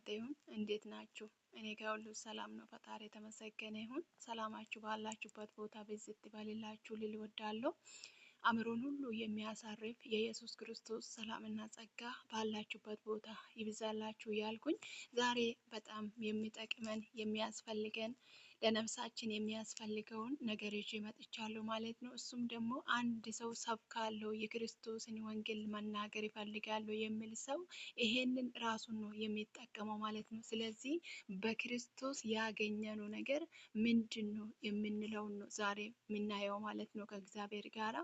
ለእናንተ ይሁን። እንዴት ናችሁ? እኔ ጋር ሁሉ ሰላም ነው። ፈጣሪ የተመሰገነ ይሁን። ሰላማችሁ ባላችሁበት ቦታ ብዝት ይበልላችሁ ልል እወዳለሁ። አእምሮን ሁሉ የሚያሳርፍ የኢየሱስ ክርስቶስ ሰላምና ጸጋ ባላችሁበት ቦታ ይብዛላችሁ እያልኩኝ ዛሬ በጣም የሚጠቅመን የሚያስፈልገን ለነፍሳችን የሚያስፈልገውን ነገር ይዤ መጥቻለሁ ማለት ነው። እሱም ደግሞ አንድ ሰው ሰብካለሁ የክርስቶስን ወንጌል መናገር ይፈልጋለሁ የሚል ሰው ይሄንን ራሱን ነው የሚጠቀመው ማለት ነው። ስለዚህ በክርስቶስ ያገኘነው ነገር ምንድነው የምንለውን ነው ዛሬ የምናየው ማለት ነው ከእግዚአብሔር ጋራ።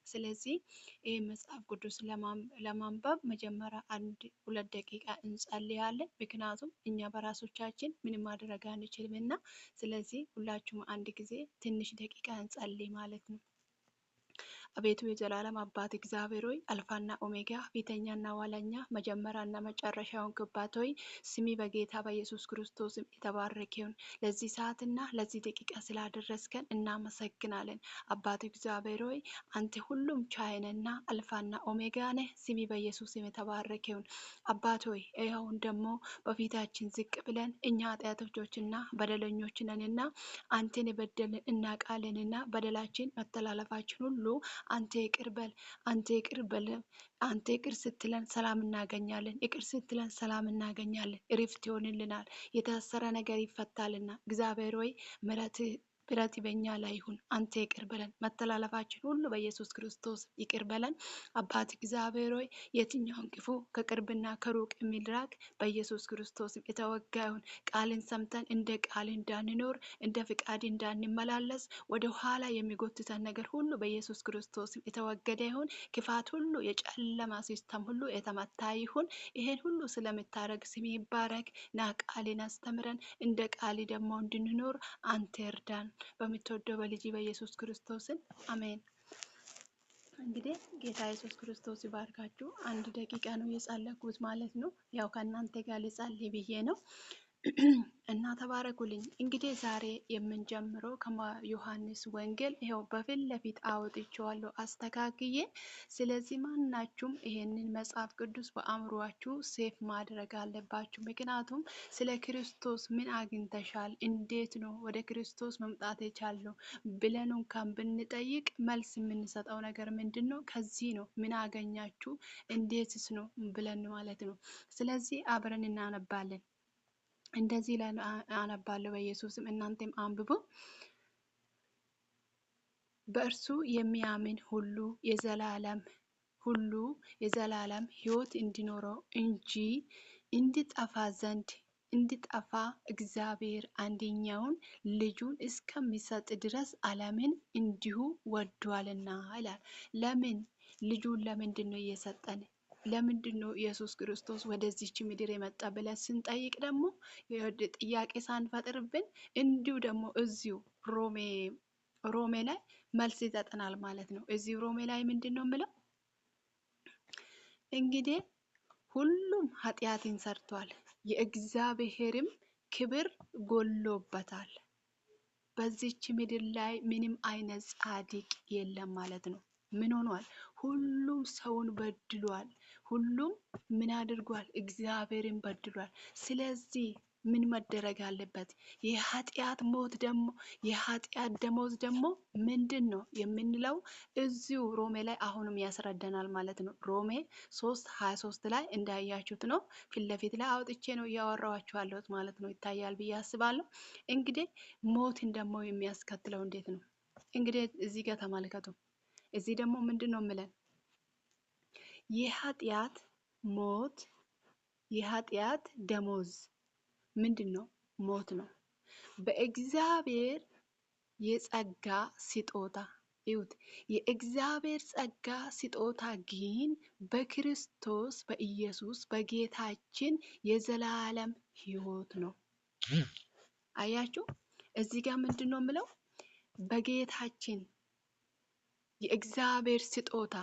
ስለዚህ ይህ መጽሐፍ ቅዱስ ለማንበብ መጀመሪያ 1-2 ደቂቃ እንጸልያለን። ምክንያቱም እኛ በራሶቻችን ምንም ማድረግ አንችልምና፣ ስለዚህ ሁላችሁም አንድ ጊዜ ትንሽ ደቂቃ እንጸልይ ማለት ነው። አቤቱ የዘላለም አባት እግዚአብሔር ሆይ አልፋና ኦሜጋ ፊተኛና ኋለኛ መጀመሪያና መጨረሻውን ክባት ሆይ ስሚ በጌታ በኢየሱስ ክርስቶስ የተባረከ ይሁን። ለዚህ ሰዓትና ለዚህ ደቂቃ ስላደረስከን እናመሰግናለን። አባት እግዚአብሔር ሆይ አንተ ሁሉም ቻይነና አልፋና ኦሜጋ ነህ። ስሚ በኢየሱስ የተባረከ ይሁን። አባት ሆይ ይኸውን ደግሞ በፊታችን ዝቅ ብለን እኛ ኃጢአተኞችና በደለኞች ነንና አንተን የበደልን እናውቃለንና በደላችን መተላለፋችን ሁሉ አንተ ይቅር በል፣ አንተ ይቅር በል። አንተ ይቅር ስትለን ሰላም እናገኛለን። ይቅር ስትለን ሰላም እናገኛለን። እረፍት ይሆንልናል። የታሰረ ነገር ይፈታልና እግዚአብሔር ሆይ ምሕረት በኛ ላይ ይሁን። አንተ ይቅር በለን። መተላለፋችን ሁሉ በኢየሱስ ክርስቶስ ይቅር በለን። አባት እግዚአብሔር ሆይ የትኛውን ክፉ ከቅርብና ከሩቅ የሚራቅ በኢየሱስ ክርስቶስ የተወጋ ይሁን። ቃልን ሰምተን እንደ ቃል እንዳንኖር እንደ ፍቃድ እንዳንመላለስ ወደ ኋላ የሚጎትተን ነገር ሁሉ በኢየሱስ ክርስቶስ የተወገደ ይሁን። ክፋት ሁሉ የጨለማ ሲስተም ሁሉ የተመታ ይሁን። ይሄን ሁሉ ስለምታረግ ስም ይባረክ። ና ቃልን አስተምረን እንደ ቃል ደግሞ እንድንኖር አንተ እርዳን። በምትወደው በልጅ በኢየሱስ ክርስቶስ አሜን። እንግዲህ ጌታ ኢየሱስ ክርስቶስ ይባርካችሁ። 1 ደቂቃ ነው የጸለይኩት ማለት ነው። ያው ከእናንተ ጋር ልጸልይ ብዬ ነው እና ተባረኩልኝ። እንግዲህ ዛሬ የምንጀምረው ከዮሐንስ ወንጌል ይሄው በፊት ለፊት አውጥቼዋለሁ አስተካክዬ። ስለዚህ ማናችሁም ይሄንን መጽሐፍ ቅዱስ በአእምሯችሁ ሴፍ ማድረግ አለባችሁ። ምክንያቱም ስለ ክርስቶስ ምን አግኝተሻል፣ እንዴት ነው ወደ ክርስቶስ መምጣት የቻለው ብለን እንኳን ብንጠይቅ መልስ የምንሰጠው ነገር ምንድነው? ከዚህ ነው። ምን አገኛችሁ፣ እንዴትስ ነው ብለን ማለት ነው። ስለዚህ አብረን እናነባለን። እንደዚህ ላይ አነባለሁ በኢየሱስም እናንተም አንብቡ። በእርሱ የሚያምን ሁሉ የዘላለም ሕይወት እንዲኖረው እንጂ እንዲጠፋ እግዚአብሔር አንደኛውን ልጁን እስከሚሰጥ ድረስ ዓለምን እንዲሁ ወዷልና ይላል። ለምን ልጁን ለምንድን ነው እየሰጠን? ለምንድን ነው ኢየሱስ ክርስቶስ ወደዚች ምድር የመጣ ብለን ስንጠይቅ ደግሞ ጥያቄ ሳንፈጥርብን እንዲሁ ደግሞ እዚሁ ሮሜ ላይ መልስ ይሰጠናል ማለት ነው። እዚሁ ሮሜ ላይ ምንድን ነው የምለው? እንግዲህ ሁሉም ኃጢአትን ሰርቷል፣ የእግዚአብሔርም ክብር ጎሎበታል። በዚች ምድር ላይ ምንም አይነት ጻድቅ የለም ማለት ነው። ምን ሆኗል? ሁሉም ሰውን በድሏል። ሁሉም ምን አድርጓል? እግዚአብሔርን በድሏል። ስለዚህ ምን መደረግ አለበት? የኃጢአት ሞት ደግሞ የኃጢአት ደሞዝ ደግሞ ምንድን ነው የምንለው እዚሁ ሮሜ ላይ አሁንም ያስረዳናል ማለት ነው። ሮሜ 3:23 ላይ እንዳያችሁት ነው። ፊት ለፊት ላይ አውጥቼ ነው እያወራኋችሁ ያለሁት ማለት ነው። ይታያል ብዬ አስባለሁ። እንግዲህ ሞትን ደግሞ የሚያስከትለው እንዴት ነው? እንግዲህ እዚህ ጋር ተመልከቱ። እዚህ ደግሞ ምንድን ነው የምለን? የኃጢአት ሞት የኃጢአት ደሞዝ ምንድን ነው? ሞት ነው። በእግዚአብሔር የጸጋ ስጦታ ይሁት የእግዚአብሔር ጸጋ ስጦታ ግን በክርስቶስ በኢየሱስ በጌታችን የዘላለም ሕይወት ነው። አያችሁ? እዚህ ጋር ምንድን ነው የምለው? በጌታችን የእግዚአብሔር ስጦታ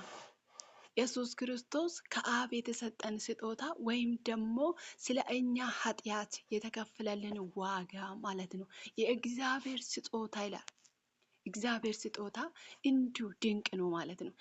ኢየሱስ ክርስቶስ ከአብ የተሰጠን ስጦታ ወይም ደግሞ ስለ እኛ ኃጢአት የተከፈለልን ዋጋ ማለት ነው። የእግዚአብሔር ስጦታ ይላል። እግዚአብሔር ስጦታ እንዲሁ ድንቅ ነው ማለት ነው።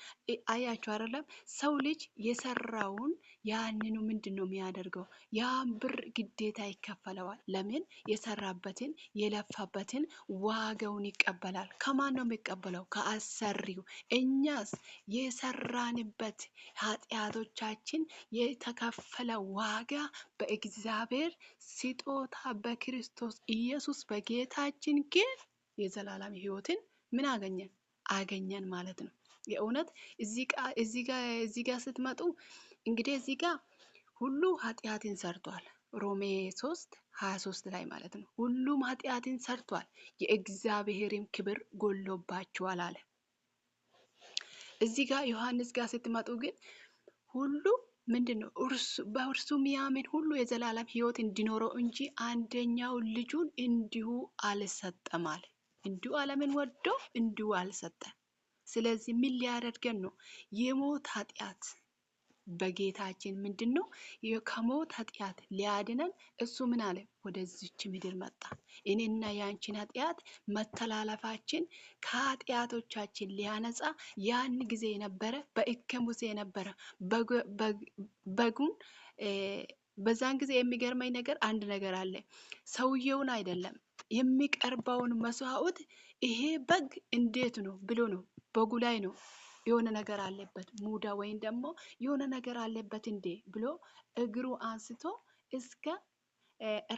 አያችሁ አይደለም? ሰው ልጅ የሰራውን ያንኑ ምንድን ነው የሚያደርገው? ያን ብር ግዴታ ይከፈለዋል። ለምን? የሰራበትን የለፋበትን ዋጋውን ይቀበላል። ከማን ነው የሚቀበለው? ከአሰሪው። እኛስ የሰራንበት ኃጢአቶቻችን የተከፈለ ዋጋ በእግዚአብሔር ስጦታ በክርስቶስ ኢየሱስ በጌታችን ግን የዘላለም ሕይወትን ምን አገኘን ማለት ነው። የእውነት እዚህ ጋር ስትመጡ እንግዲህ እዚህ ጋር ሁሉ ኃጢአትን ሰርቷል። ሮሜ 3:23 ላይ ማለት ነው። ሁሉም ኃጢአትን ሰርቷል የእግዚአብሔርም ክብር ጎሎባቸዋል አለ። እዚህ ጋር ዮሐንስ ጋር ስትመጡ ግን ሁሉ ምንድን ነው? በእርሱ የሚያምን ሁሉ የዘላለም ሕይወት እንዲኖረው እንጂ አንደኛው ልጁን እንዲሁ አልሰጠም አለ። እንዲሁ ዓለምን ወዶ እንዲሁ አልሰጠ። ስለዚህ ምን ሊያደርገን ነው? የሞት ኃጢአት በጌታችን ምንድን ነው? ከሞት ኃጢአት ሊያድነን እሱ ምን አለ? ወደዚች ምድር መጣ። እኔና ያንቺን ኃጢአት መተላለፋችን ከኃጢአቶቻችን ሊያነጻ ያን ጊዜ የነበረ በእከ ሙሴ የነበረ በጉን በዛን ጊዜ የሚገርመኝ ነገር አንድ ነገር አለ። ሰውየውን አይደለም የሚቀርበውን መስዋዕት ይሄ በግ እንዴት ነው ብሎ ነው። በጉ ላይ ነው የሆነ ነገር አለበት ሙዳ ወይም ደግሞ የሆነ ነገር አለበት እንዴ ብሎ እግሩ አንስቶ እስከ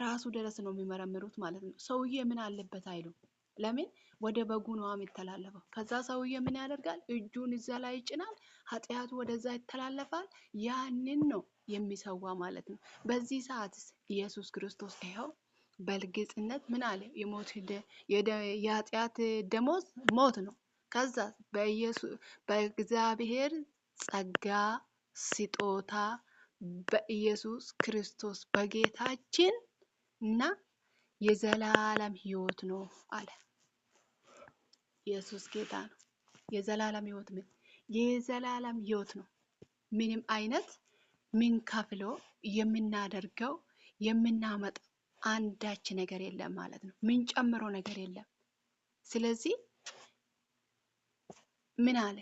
ራሱ ድረስ ነው የሚመረምሩት ማለት ነው። ሰውዬ ምን አለበት አይሉ። ለምን? ወደ በጉ ነው የሚተላለፈው። ከዛ ሰውዬ ምን ያደርጋል? እጁን እዛ ላይ ይጭናል። ኃጢአቱ ወደዛ ይተላለፋል። ያንን ነው የሚሰዋ ማለት ነው። በዚህ ሰዓት ኢየሱስ ክርስቶስ ይኸው በግልጽነት ምን አለ? የኃጢአት ደሞዝ ሞት ነው። ከዛ በእግዚአብሔር ጸጋ ስጦታ በኢየሱስ ክርስቶስ በጌታችን እና የዘላለም ሕይወት ነው አለ። ኢየሱስ ጌታ ነው። የዘላለም ሕይወት ምን? የዘላለም ሕይወት ነው። ምንም አይነት ምን ከፍሎ የምናደርገው የምናመጣ አንዳች ነገር የለም ማለት ነው። ምን ጨምሮ ነገር የለም። ስለዚህ ምን አለ?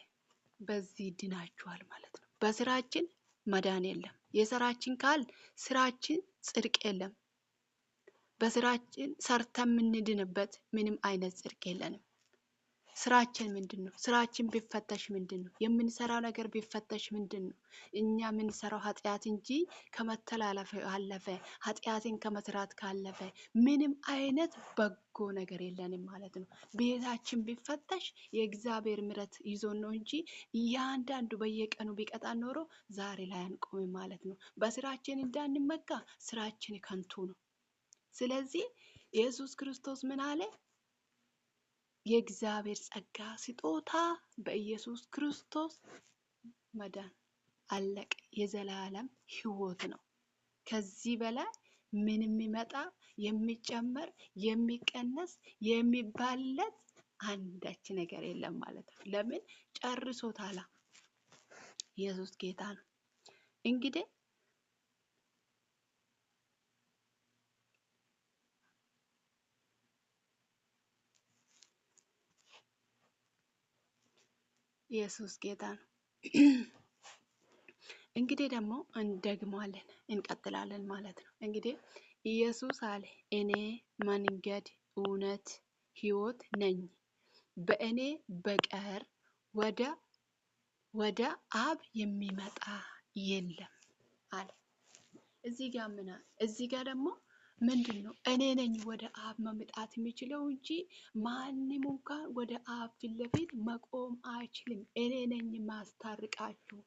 በዚህ ድናችኋል ማለት ነው። በስራችን መዳን የለም። የስራችን ካል ስራችን ጽድቅ የለም። በስራችን ሰርተን የምንድንበት ምንም አይነት ጽድቅ የለንም። ስራችን ምንድን ነው? ስራችን ቢፈተሽ ምንድን ነው? የምንሰራው ነገር ቢፈተሽ ምንድን ነው? እኛ የምንሰራው ኃጢአት እንጂ ከመተላለፍ አለፈ ኃጢአትን ከመስራት ካለፈ ምንም አይነት በጎ ነገር የለንም ማለት ነው። ቤታችን ቢፈተሽ የእግዚአብሔር ምሕረት ይዞን ነው እንጂ እያንዳንዱ በየቀኑ ቢቀጣን ኖሮ ዛሬ ላይ አንቆምም ማለት ነው። በስራችን እንዳንመካ ስራችን ከንቱ ነው። ስለዚህ ኢየሱስ ክርስቶስ ምን አለ? የእግዚአብሔር ጸጋ ስጦታ በኢየሱስ ክርስቶስ መዳን አለቀ። የዘላለም ሕይወት ነው። ከዚህ በላይ ምን የሚመጣ የሚጨመር የሚቀነስ የሚባለት አንዳች ነገር የለም ማለት ነው። ለምን? ጨርሶታል። ኢየሱስ ጌታ ነው። እንግዲህ ኢየሱስ ጌታ ነው። እንግዲህ ደግሞ እንደግመዋለን እንቀጥላለን ማለት ነው። እንግዲህ ኢየሱስ አለ እኔ መንገድ እውነት ሕይወት ነኝ፣ በእኔ በቀር ወደ አብ የሚመጣ የለም አለ። እዚህ ጋር ደግሞ ምንድን ነው? እኔ ነኝ ወደ አብ መምጣት የሚችለው እንጂ ማንም እንኳን ወደ አብ ፊት ለፊት መቆም አይችልም። እኔ ነኝ ማስታርቃችሁ።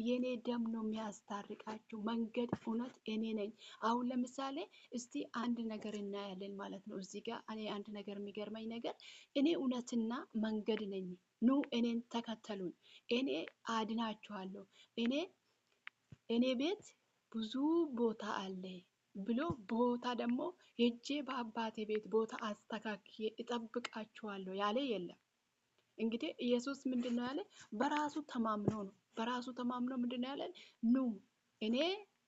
የኔ ደም ነው የሚያስታርቃችሁ። መንገድ እውነት እኔ ነኝ። አሁን ለምሳሌ እስቲ አንድ ነገር እናያለን ማለት ነው። እዚህ ጋር እኔ አንድ ነገር የሚገርመኝ ነገር እኔ እውነትና መንገድ ነኝ፣ ኑ እኔን ተከተሉኝ፣ እኔ አድናችኋለሁ፣ እኔ ቤት ብዙ ቦታ አለ ብሎ ቦታ ደግሞ ሄጄ በአባቴ ቤት ቦታ አስተካክዬ እጠብቃችኋለሁ ያለ የለም። እንግዲህ ኢየሱስ ምንድን ነው ያለ? በራሱ ተማምኖ ነው። በራሱ ተማምኖ ምንድን ነው ያለ? ኑ እኔ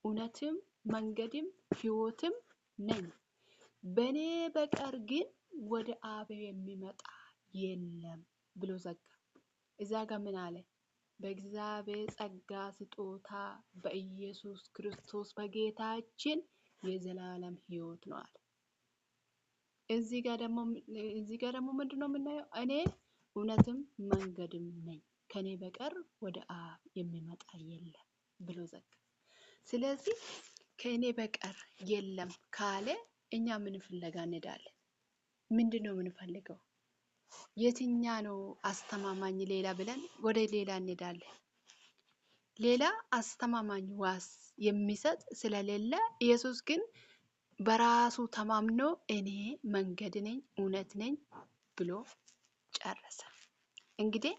እውነትም መንገድም ሕይወትም ነኝ፣ በእኔ በቀር ግን ወደ አብ የሚመጣ የለም ብሎ ዘጋ። እዛ ጋር ምን አለ? በእግዚአብሔር ጸጋ ስጦታ በኢየሱስ ክርስቶስ በጌታችን የዘላለም ሕይወት ነው አለ። እዚህ ጋር ደግሞ ምንድነው የምናየው? እኔ እውነትም መንገድም ነኝ፣ ከኔ በቀር ወደ አብ የሚመጣ የለም ብሎ ዘጋ። ስለዚህ ከኔ በቀር የለም ካለ እኛ ምን ፍለጋ እንሄዳለን? ምንድነው የምንፈልገው? የትኛ ነው አስተማማኝ ሌላ ብለን ወደ ሌላ እንሄዳለን። ሌላ አስተማማኝ ዋስ የሚሰጥ ስለሌለ ኢየሱስ ግን በራሱ ተማምኖ እኔ መንገድ ነኝ እውነት ነኝ ብሎ ጨረሰ። እንግዲህ